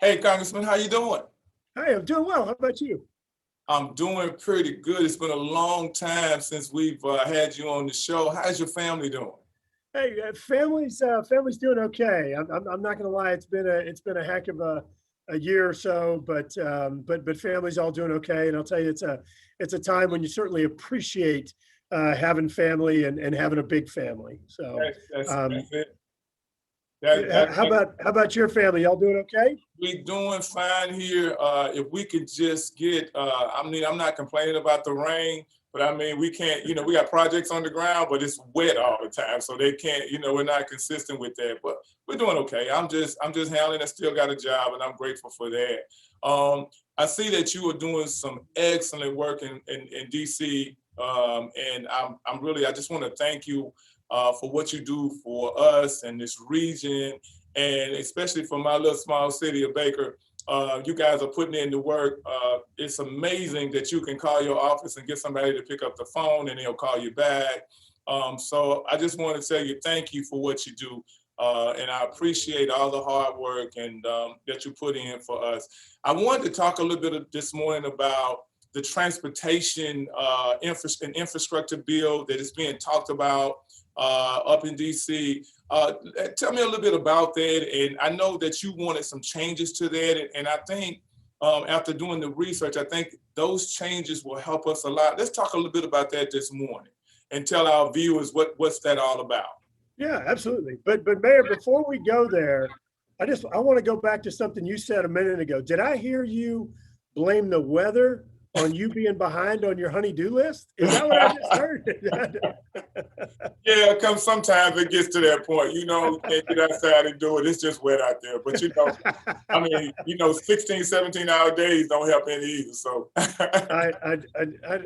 Hey, Congressman, how you doing? Hey, I'm doing well. How about you? I'm doing pretty good. It's been a long time since we've had you on the show. How's your family doing? Hey, family's doing okay. I'm not gonna lie. It's been a heck of a year or so, but family's all doing okay. And I'll tell you, it's a time when you certainly appreciate having family and having a big family. So, That's um, it. how about your family? Y'all doing okay? We doing fine here. If we could just get, I mean, I'm not complaining about the rain, but I mean, we can't, we got projects on the ground, but it's wet all the time. So they can't, we're not consistent with that, but we're doing okay. I'm just handling. I still got a job and I'm grateful for that. I see that you are doing some excellent work in DC. And I just want to thank you for what you do for us and this region, and especially for my little small city of Baker. You guys are putting in the work. It's amazing that you can call your office and get somebody to pick up the phone and they'll call you back. So I just want to tell you thank you for what you do. And I appreciate all the hard work and that you put in for us. I wanted to talk a little bit this morning about the transportation and infrastructure bill that is being talked about up in DC. Tell me a little bit about that. And I know that you wanted some changes to that. And I think after doing the research, I think those changes will help us a lot. Let's talk a little bit about that this morning and tell our viewers what's that all about. Yeah, absolutely. But Mayor, before we go there, I want to go back to something you said a minute ago. Did I hear you blame the weather on you being behind on your honey-do list? Is that what I just heard? Yeah, come sometimes it gets to that point. You can't get outside and do it. It's just wet out there. But I mean, 16, 17-hour days don't help any either. So I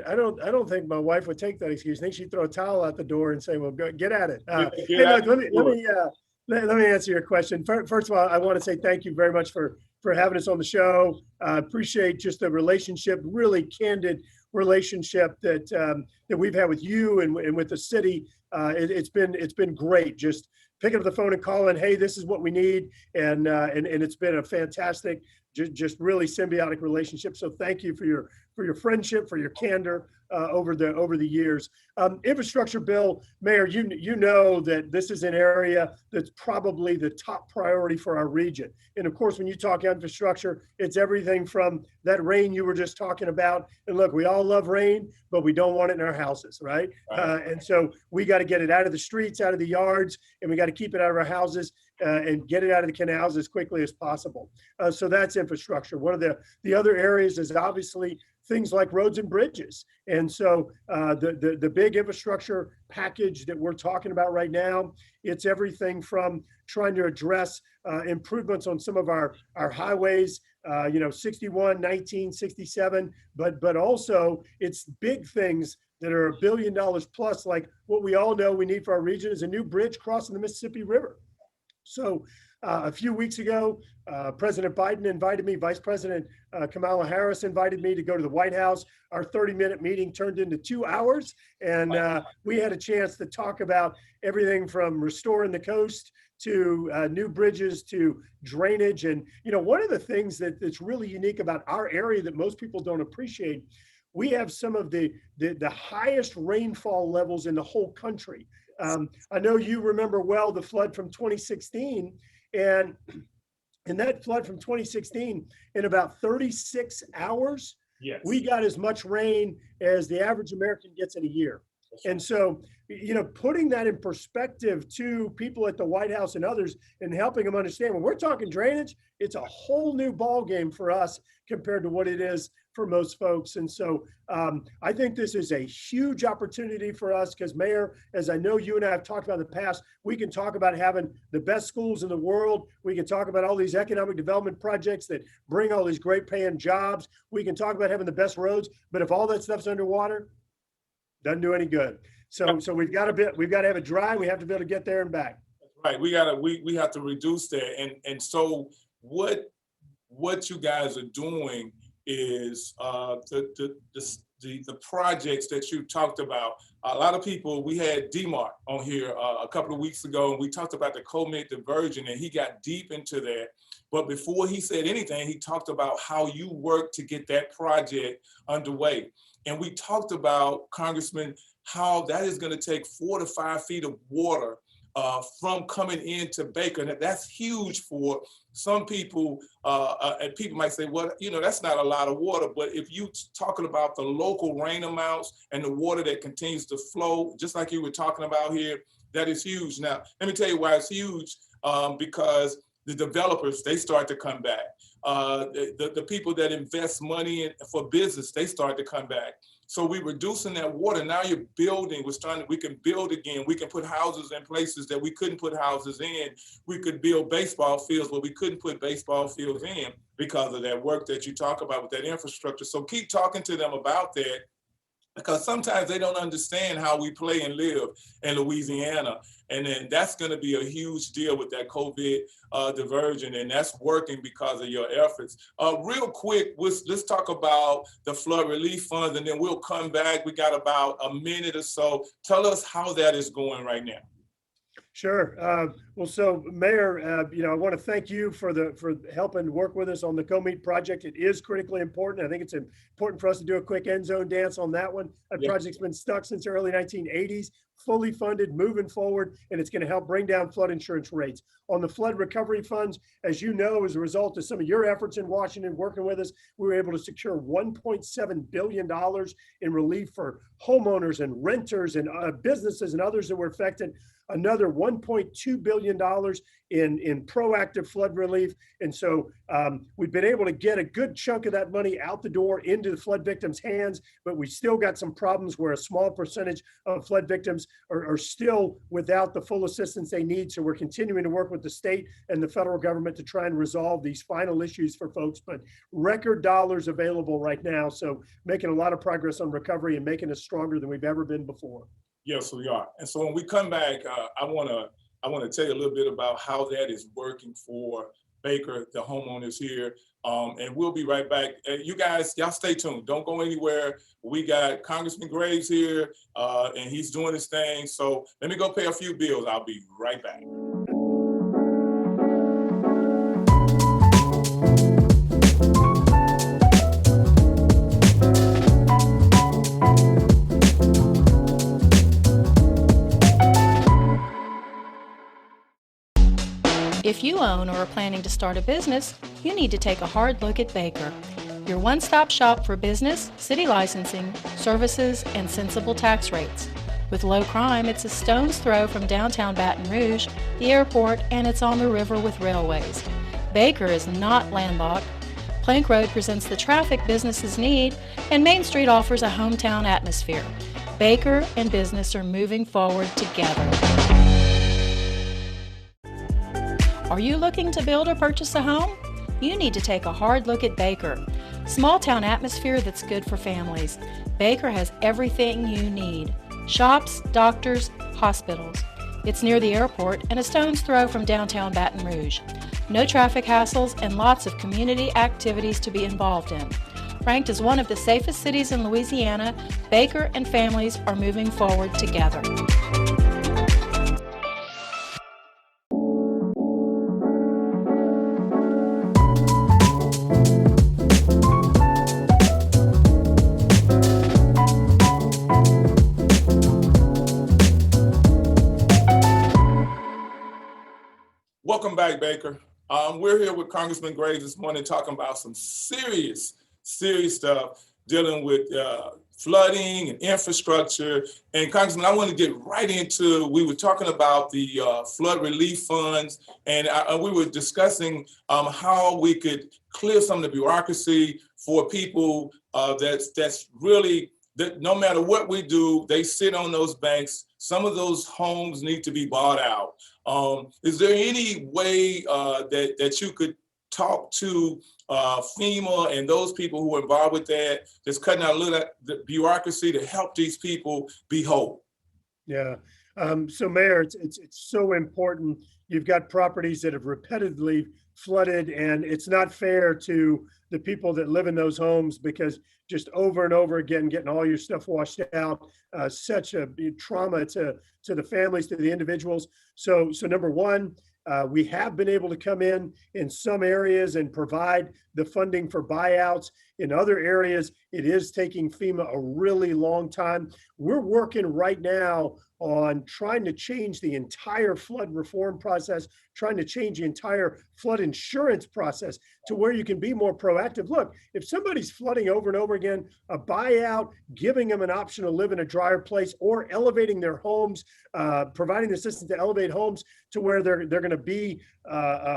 don't think my wife would take that excuse. I think she'd throw a towel out the door and say, "Well, go get at it." get Hey, out look, and do it. let me answer your question. First of all, I want to say thank you very much for having us on the show. Appreciate just the relationship, really candid relationship that we've had with you and with the city. It's been great. Just picking up the phone and calling, hey, this is what we need, and it's been a fantastic, just really symbiotic relationship. So thank you for your friendship, for your candor over the years. Infrastructure bill, Mayor, you know that this is an area that's probably the top priority for our region. And of course, when you talk infrastructure, it's everything from that rain you were just talking about. And look, we all love rain, but we don't want it in our houses, right? And so we got to get it out of the streets, out of the yards, and we got to keep it out of our houses and get it out of the canals as quickly as possible. So that's infrastructure. One of the other areas is obviously things like roads and bridges. And so the big infrastructure package that we're talking about right now, it's everything from trying to address improvements on some of our highways, 61, 19, 67, but also it's big things that are $1 billion plus, like what we all know we need for our region is a new bridge crossing the Mississippi River. So a few weeks ago, President Biden invited me, Vice President Kamala Harris invited me to go to the White House. Our 30-minute meeting turned into 2 hours, and we had a chance to talk about everything from restoring the coast to new bridges to drainage. And, one of the things that's really unique about our area that most people don't appreciate, we have some of the highest rainfall levels in the whole country. I know you remember well the flood from 2016, and in that flood from 2016, in about 36 hours, Yes. we got as much rain as the average American gets in a year. And so, putting that in perspective to people at the White House and others and helping them understand when we're talking drainage, it's a whole new ball game for us compared to what it is for most folks. And so I think this is a huge opportunity for us because, Mayor, as I know you and I have talked about in the past, we can talk about having the best schools in the world. We can talk about all these economic development projects that bring all these great paying jobs. We can talk about having the best roads, but if all that stuff's underwater, doesn't do any good. So we've got to have it dry. And we have to be able to get there and back. Right. We have to reduce that. And so what you guys are doing is the projects that you talked about. A lot of people, we had DMARC on here a couple of weeks ago, and we talked about the co-mid diversion, and he got deep into that. But before he said anything, he talked about how you work to get that project underway. And we talked about, Congressman, how that is going to take 4 to 5 feet of water from coming into Baker. And that's huge for some people. And people might say, well, that's not a lot of water. But if you talking about the local rain amounts and the water that continues to flow, just like you were talking about here, that is huge. Now, let me tell you why it's huge, because the developers, they start to come back. The people that invest money for business, they start to come back. So we're reducing that water. Now you're building, we can build again. We can put houses in places that we couldn't put houses in. We could build baseball fields where we couldn't put baseball fields in because of that work that you talk about with that infrastructure. So keep talking to them about that, because sometimes they don't understand how we play and live in Louisiana. And then that's going to be a huge deal with that COVID diversion, and that's working because of your efforts. Real quick, let's talk about the flood relief funds, and then we'll come back. We got about a minute or so. Tell us how that is going right now. Sure. Well, so Mayor, I want to thank you for helping work with us on the Co-Meet project. It is critically important. I think it's important for us to do a quick end zone dance on that one. That project's been stuck since the early 1980s, fully funded, moving forward, and it's going to help bring down flood insurance rates. On the flood recovery funds, as you know, as a result of some of your efforts in Washington working with us, we were able to secure $1.7 billion in relief for homeowners and renters and businesses and others that were affected. Another $1.2 billion in proactive flood relief. And so we've been able to get a good chunk of that money out the door into the flood victims' hands, but we still got some problems where a small percentage of flood victims are still without the full assistance they need. So we're continuing to work with the state and the federal government to try and resolve these final issues for folks, but record dollars available right now. So making a lot of progress on recovery and making us stronger than we've ever been before. Yes, we are. And so when we come back, I want to tell you a little bit about how that is working for Baker, the homeowners here. And we'll be right back. You guys, y'all stay tuned. Don't go anywhere. We got Congressman Graves here, and he's doing his thing. So let me go pay a few bills. I'll be right back. If you own or are planning to start a business, you need to take a hard look at Baker, your one-stop shop for business, city licensing, services, and sensible tax rates. With low crime, it's a stone's throw from downtown Baton Rouge, the airport, and it's on the river with railways. Baker is not landlocked. Plank Road presents the traffic businesses need, and Main Street offers a hometown atmosphere. Baker and business are moving forward together. Are you looking to build or purchase a home? You need to take a hard look at Baker. Small town atmosphere that's good for families. Baker has everything you need. Shops, doctors, hospitals. It's near the airport and a stone's throw from downtown Baton Rouge. No traffic hassles and lots of community activities to be involved in. Ranked as one of the safest cities in Louisiana, Baker and families are moving forward together. Welcome back, Baker. We're here with Congressman Graves this morning talking about some serious stuff dealing with flooding and infrastructure. And Congressman, I want to get right into, we were talking about the flood relief funds, and we were discussing how we could clear some of the bureaucracy for people that's really, that no matter what we do, they sit on those banks. Some of those homes need to be bought out. Is there any way that you could talk to FEMA and those people who are involved with that, that's cutting out a little of the bureaucracy to help these people be whole? Yeah. So Mayor, it's so important. You've got properties that have repetitively flooded, and it's not fair to the people that live in those homes, because just over and over again, getting all your stuff washed out, such a trauma to the families, to the individuals. So number one, We have been able to come in some areas and provide the funding for buyouts. In other areas, it is taking FEMA a really long time. We're working right now on trying to change the entire flood reform process, trying to change the entire flood insurance process to where you can be more proactive. Look, if somebody's flooding over and over again, a buyout, giving them an option to live in a drier place, or elevating their homes, providing the assistance to elevate homes to where they're going to be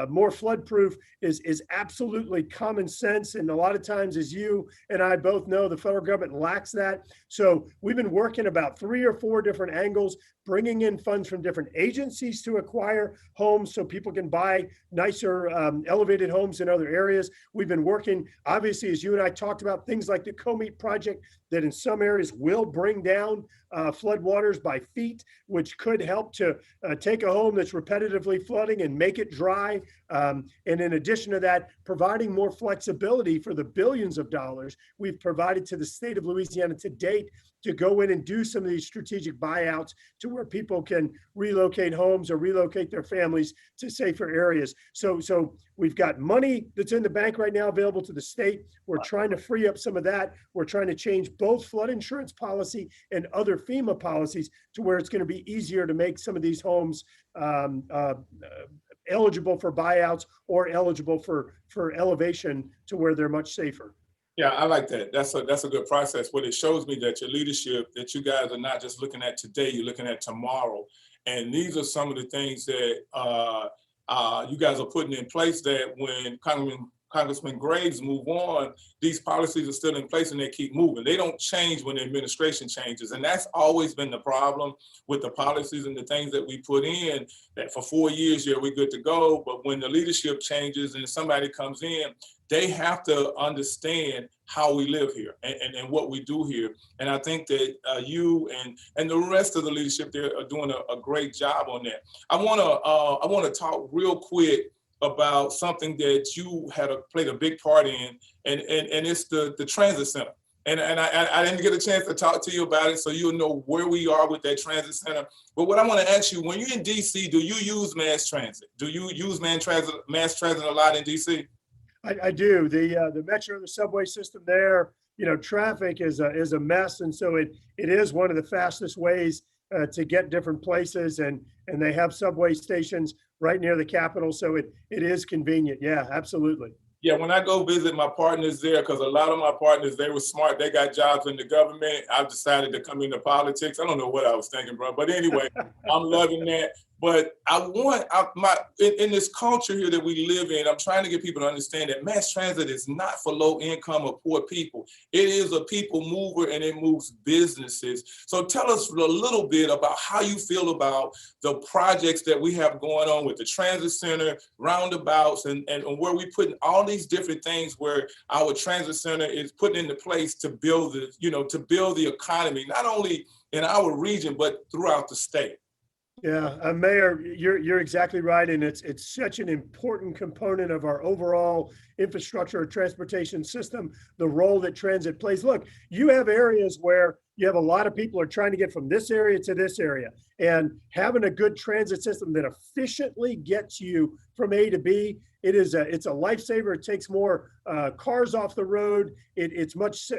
more flood proof is absolutely common sense. And a lot of times, as you and I both know, the federal government lacks that. So we've been working about 3 or 4 different angles, bringing in funds from different agencies to acquire homes so people can buy nicer elevated homes in other areas. We've been working, obviously, as you and I talked about, things like the Comeet project that in some areas will bring down floodwaters by feet, which could help to take a home that's repetitively flooding and make it dry. And in addition to that, providing more flexibility for the billions of dollars we've provided to the state of Louisiana to date to go in and do some of these strategic buyouts to where people can relocate homes or relocate their families to safer areas. So we've got money that's in the bank right now available to the state. We're trying to free up some of that. We're trying to change both flood insurance policy and other FEMA policies to where it's going to be easier to make some of these homes eligible for buyouts or eligible for elevation to where they're much safer. Yeah, I like that. That's a good process. What it shows me that your leadership, that you guys are not just looking at today, you're looking at tomorrow. And these are some of the things that you guys are putting in place that when Congressman Graves move on, these policies are still in place and they keep moving. They don't change when the administration changes. And that's always been the problem with the policies and the things that we put in, that for 4 years, yeah, we're good to go. But when the leadership changes and somebody comes in, they have to understand how we live here and what we do here. And I think that you and the rest of the leadership there are doing a great job on that. I wanna talk real quick about something that you played a big part in, and it's the transit center. And I didn't get a chance to talk to you about it, so you'll know where we are with that transit center. But what I want to ask you, when you're in DC, do you use mass transit? Do you use mass transit a lot in DC? I do. The metro, the subway system there, traffic is a mess. And so it is one of the fastest ways to get different places. And they have subway stations right near the Capitol. So it is convenient. Yeah, absolutely. Yeah, when I go visit my partners there, because a lot of my partners, they were smart. They got jobs in the government. I've decided to come into politics. I don't know what I was thinking, bro. But anyway, I'm loving that. But in this culture here that we live in, I'm trying to get people to understand that mass transit is not for low income or poor people. It is a people mover and it moves businesses. So tell us a little bit about how you feel about the projects that we have going on with the transit center, roundabouts, and where we put all these different things where our transit center is putting into place to build the economy, not only in our region, but throughout the state. Yeah, Mayor, you're exactly right, and it's such an important component of our overall infrastructure or transportation system, the role that transit plays. Look, you have areas where you have a lot of people are trying to get from this area to this area, and having a good transit system that efficiently gets you from A to B, it's a lifesaver. It takes more cars off the road. It's much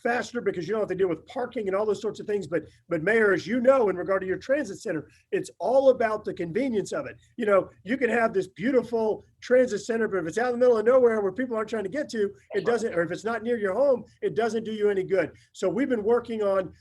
faster because you don't have to deal with parking and all those sorts of things. But Mayor, as you know, in regard to your transit center, it's all about the convenience of it. You can have this beautiful transit center, but if it's out in the middle of nowhere where people aren't trying to get to, it doesn't, or if it's not near your home, it doesn't do you any good. So we've been working on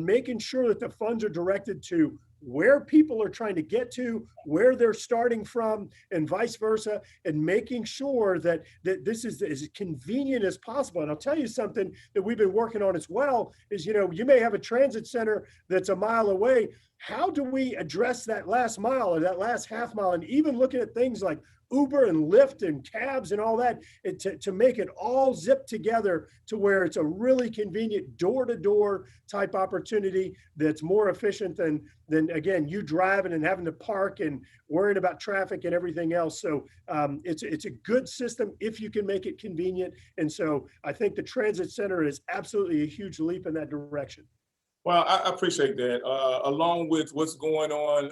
making sure that the funds are directed to where people are trying to get to, where they're starting from, and vice versa, and making sure that this is as convenient as possible. And I'll tell you something that we've been working on as well is, you may have a transit center that's a mile away. How do we address that last mile or that last half mile? And even looking at things like Uber and Lyft and cabs and all that, to make it all zip together to where it's a really convenient door-to-door type opportunity that's more efficient than again, you driving and having to park and worrying about traffic and everything else. So it's a good system if you can make it convenient. And so I think the transit center is absolutely a huge leap in that direction. Well, I appreciate that. Along with what's going on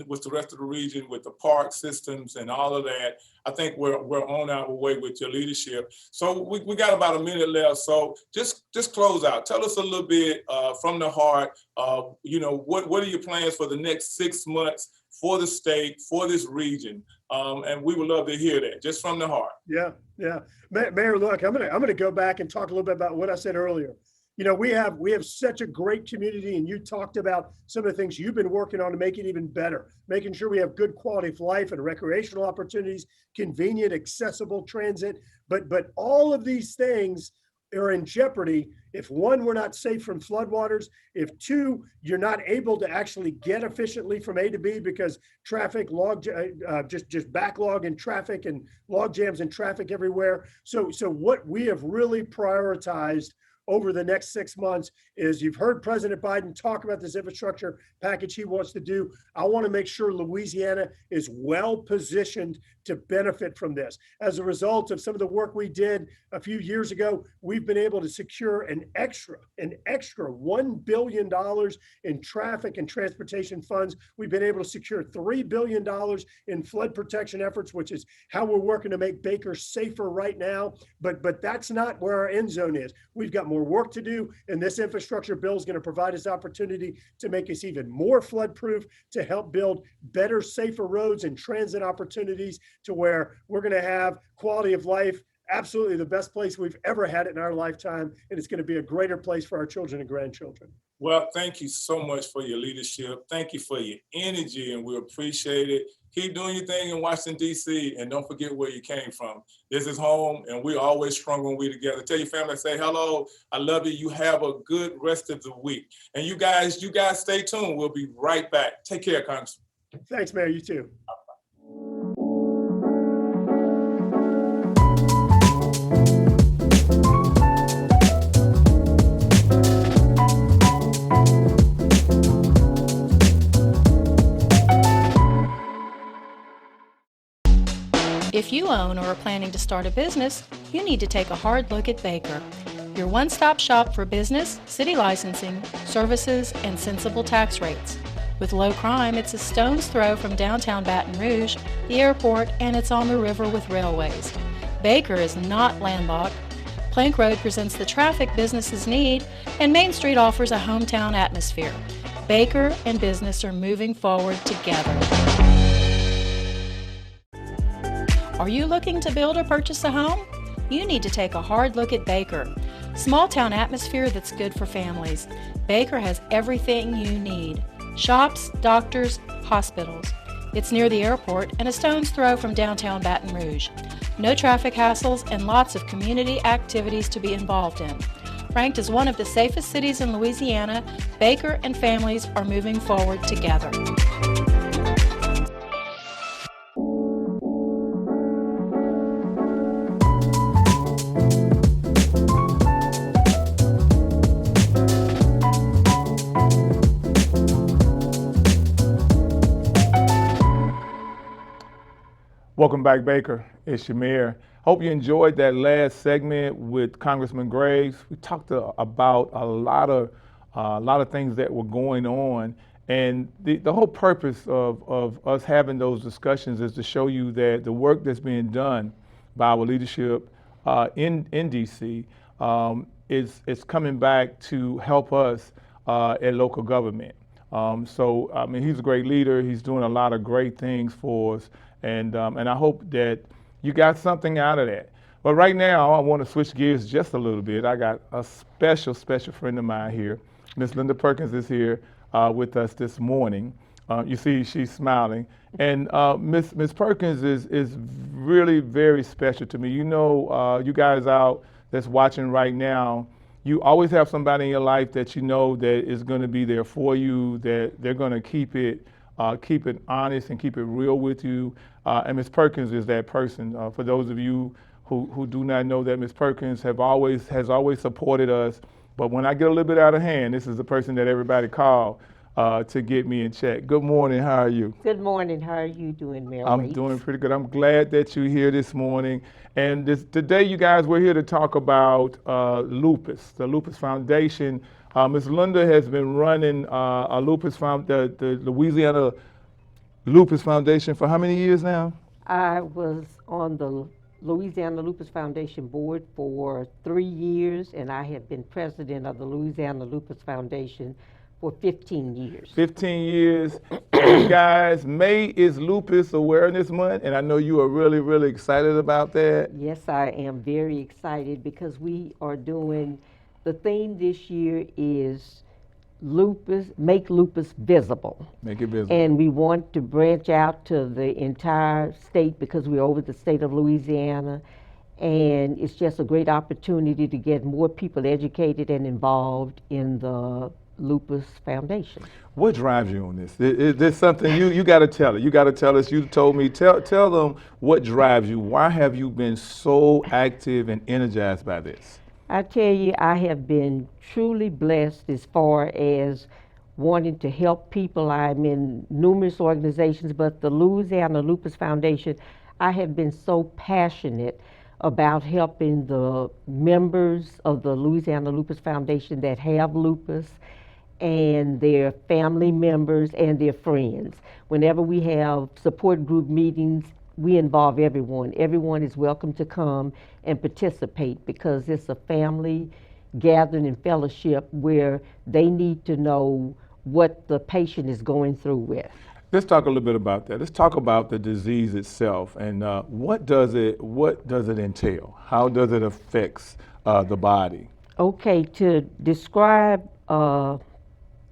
with the rest of the region, with the park systems and all of that, I think we're on our way with your leadership. So we got about a minute left. So just close out. Tell us a little bit from the heart. What are your plans for the next 6 months for the state, for this region? And we would love to hear that, just from the heart. Yeah, yeah. Mayor, look, I'm gonna go back and talk a little bit about what I said earlier. We have such a great community, and you talked about some of the things you've been working on to make it even better, making sure we have good quality of life and recreational opportunities, convenient, accessible transit. But all of these things are in jeopardy if one, we're not safe from floodwaters. If two, you're not able to actually get efficiently from A to B because traffic just backlog in traffic and log jams in traffic everywhere. So what we have really prioritized over the next 6 months is, you've heard President Biden talk about this infrastructure package he wants to do. I want to make sure Louisiana is well positioned to benefit from this. As a result of some of the work we did a few years ago, we've been able to secure an extra $1 billion in traffic and transportation funds. We've been able to secure $3 billion in flood protection efforts, which is how we're working to make Baker safer right now. But that's not where our end zone is. We've got more work to do, and this infrastructure bill is going to provide us opportunity to make us even more flood proof, to help build better, safer roads and transit opportunities, to where we're going to have quality of life, absolutely the best place we've ever had it in our lifetime. And it's going to be a greater place for our children and grandchildren. Well, thank you so much for your leadership. Thank you for your energy, and we appreciate it. Keep doing your thing in Washington, D.C., and don't forget where you came from. This is home, and we're always strong when we're together. Tell your family, say hello. I love you. You have a good rest of the week. And you guys stay tuned. We'll be right back. Take care, Congressman. Thanks, Mayor. You too. If you own or are planning to start a business, you need to take a hard look at Baker, your one-stop shop for business, city licensing, services, and sensible tax rates. With low crime, it's a stone's throw from downtown Baton Rouge, the airport, and it's on the river with railways. Baker is not landlocked. Plank Road presents the traffic businesses need, and Main Street offers a hometown atmosphere. Baker and business are moving forward together. Are you looking to build or purchase a home? You need to take a hard look at Baker. Small town atmosphere that's good for families. Baker has everything you need. Shops, doctors, hospitals. It's near the airport and a stone's throw from downtown Baton Rouge. No traffic hassles and lots of community activities to be involved in. Ranked as one of the safest cities in Louisiana, Baker and families are moving forward together. Welcome back, Baker. It's your mayor. Hope you enjoyed that last segment with Congressman Graves. We talked about a lot of things that were going on, and the whole purpose of us having those discussions is to show you that the work that's being done by our leadership in DC is coming back to help us at local government. So I mean, he's a great leader. He's doing a lot of great things for us. And I hope that you got something out of that. But right now, I want to switch gears just a little bit. I got a special friend of mine here. Miss Linda Perkins is here with us this morning. You see, she's smiling. And Miss Perkins is really very special to me. You know, you guys out that's watching right now, you always have somebody in your life that you know that is going to be there for you, that they're going to keep it honest and keep it real with you. And Ms. Perkins is that person. For those of you who do not know that Ms. Perkins has always supported us. But when I get a little bit out of hand, this is the person that everybody call to get me in check. Good morning. How are you? Good morning. How are you doing, Mayor I'm Waits? doing pretty good. I'm glad that you're here this morning. And today, you guys, we're here to talk about lupus, the Lupus Foundation. Ms. Linda has been running a the Louisiana Lupus Foundation for how many years now? I was on the Louisiana Lupus Foundation board for 3 years, and I have been president of the Louisiana Lupus Foundation for 15 years. 15 years. And you guys, May is Lupus Awareness Month, and I know you are really, really excited about that. Yes, I am very excited because we are doing, the theme this year is lupus, make lupus visible. Make it visible. And we want to branch out to the entire state because we're over the state of Louisiana. And it's just a great opportunity to get more people educated and involved in the Lupus Foundation. What drives you on this? There's something you got to tell it. You got to tell us. You told me. Tell them what drives you. Why have you been so active and energized by this? I tell you, I have been truly blessed as far as wanting to help people. I'm in numerous organizations, but the Louisiana Lupus Foundation, I have been so passionate about helping the members of the Louisiana Lupus Foundation that have lupus and their family members and their friends. Whenever we have support group meetings, we involve everyone. Everyone is welcome to come and participate because it's a family gathering and fellowship where they need to know what the patient is going through with. Let's talk a little bit about that. Let's talk about the disease itself and what does it entail? How does it affect the body? Okay, to describe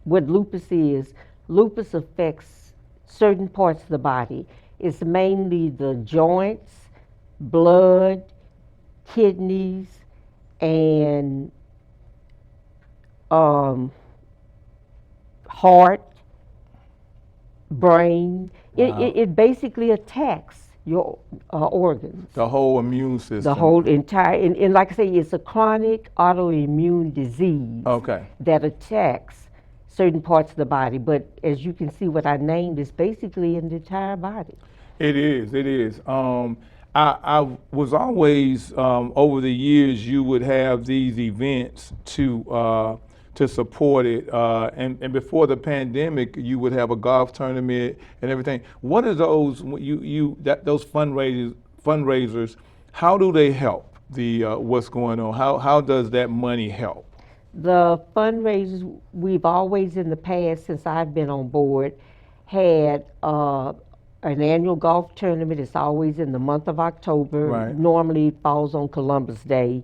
what lupus affects certain parts of the body. It's mainly the joints, blood, kidneys, and heart, brain. Wow. It basically attacks your organs. The whole immune system. The whole entire, and like I say, it's a chronic autoimmune disease Okay. that attacks certain parts of the body. But as you can see, what I named is basically in the entire body. It is. It is. I was always over the years you would have these events to support it, and before the pandemic you would have a golf tournament and everything. What are those those fundraisers? How do they help the what's going on? How does that money help? The fundraisers, we've always in the past, since I've been on board, had an annual golf tournament. It's always in the month of October. Right. Normally it falls on Columbus Day.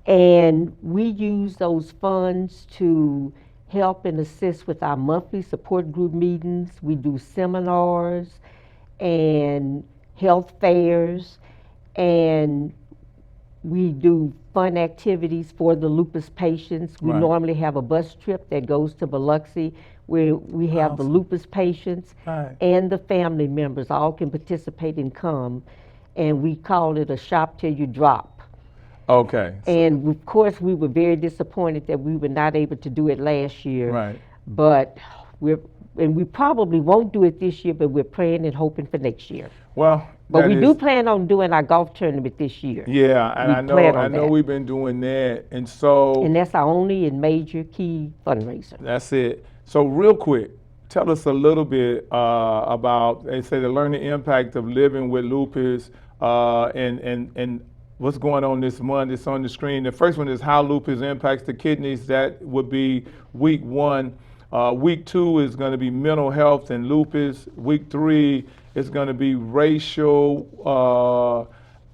And we use those funds to help and assist with our monthly support group meetings. We do seminars and health fairs, and we do fun activities for the lupus patients. We Right. normally have a bus trip that goes to Biloxi where we have the Awesome. lupus patients Right. and the family members all can participate and come. And we call it a shop till you drop. Okay. And of course, we were very disappointed that we were not able to do it last year. Right. But we probably won't do it this year, but we're praying and hoping for next year. Well. But that we is- do plan on doing our golf tournament this year. Yeah, and We plan on I know that. we've been doing that, and so And that's our only and major key fundraiser. that's it. So real quick, tell us a little bit about, they say, the learning impact of living with lupus, and what's going on this month. It's on the screen. The first one is how lupus impacts the kidneys. That would be week 1. Week 2 is going to be mental health and lupus. Week 3 is going to be racial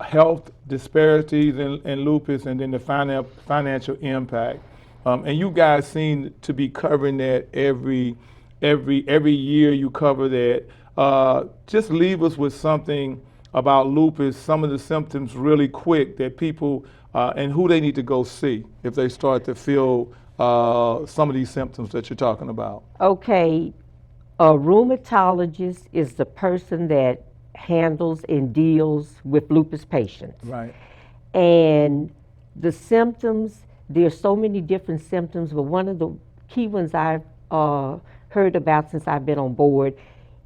health disparities in lupus, and then the financial impact. And you guys seem to be covering that every year. You cover that. Just leave us with something about lupus, some of the symptoms really quick that people and who they need to go see if they start to feel some of these symptoms that you're talking about. Okay, a rheumatologist is the person that handles and deals with lupus patients. Right. And the symptoms, there are so many different symptoms, but one of the key ones I've heard about since I've been on board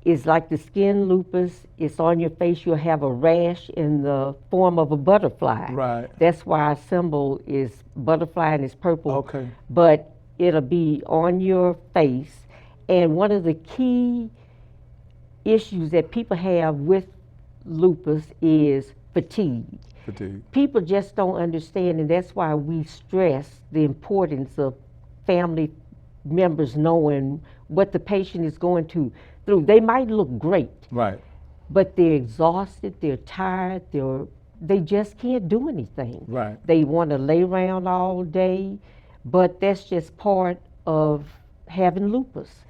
is like the skin lupus. It's on your face. You'll have a rash in the form of a butterfly. Right. That's why our symbol is butterfly and it's purple. Okay. But it'll be on your face. And one of the key issues that people have with lupus is fatigue. People just don't understand, and that's why we stress the importance of family members knowing what the patient is going through. They might look great, Right. but they're exhausted, they're tired, they just can't do anything. Right. They want to lay around all day, but that's just part of having lupus.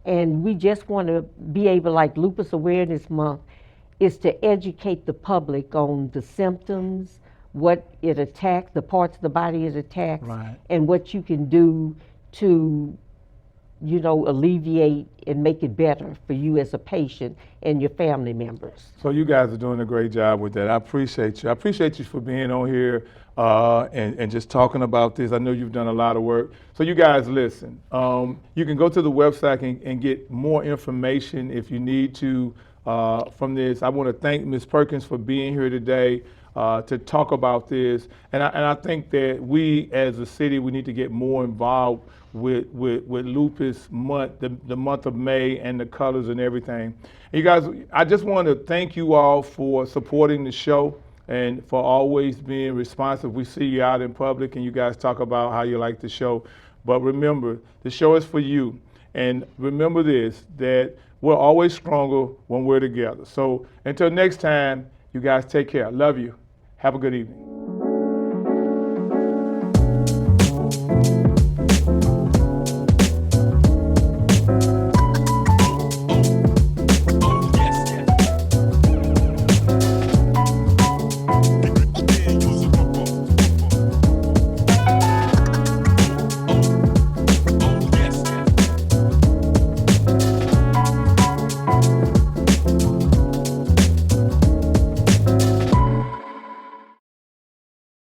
And we just want to be able, like Lupus Awareness Month, is to educate the public on the symptoms, what it attacks, the parts of the body it attacks, Right. and what you can do to, alleviate and make it better for you as a patient and your family members. So you guys are doing a great job with that. I appreciate you. I appreciate you for being on here and just talking about this. I know you've done a lot of work. So you guys listen. You can go to the website and get more information if you need to from this. I want to thank Ms. Perkins for being here today to talk about this. And I think that we as a city, we need to get more involved with Lupus Month, the month of May, and the colors and everything. And you guys, I just want to thank you all for supporting the show and for always being responsive. We see you out in public and you guys talk about how you like the show. But remember, the show is for you. And remember this, that we're always stronger when we're together. So until next time, you guys take care. Love you. Have a good evening.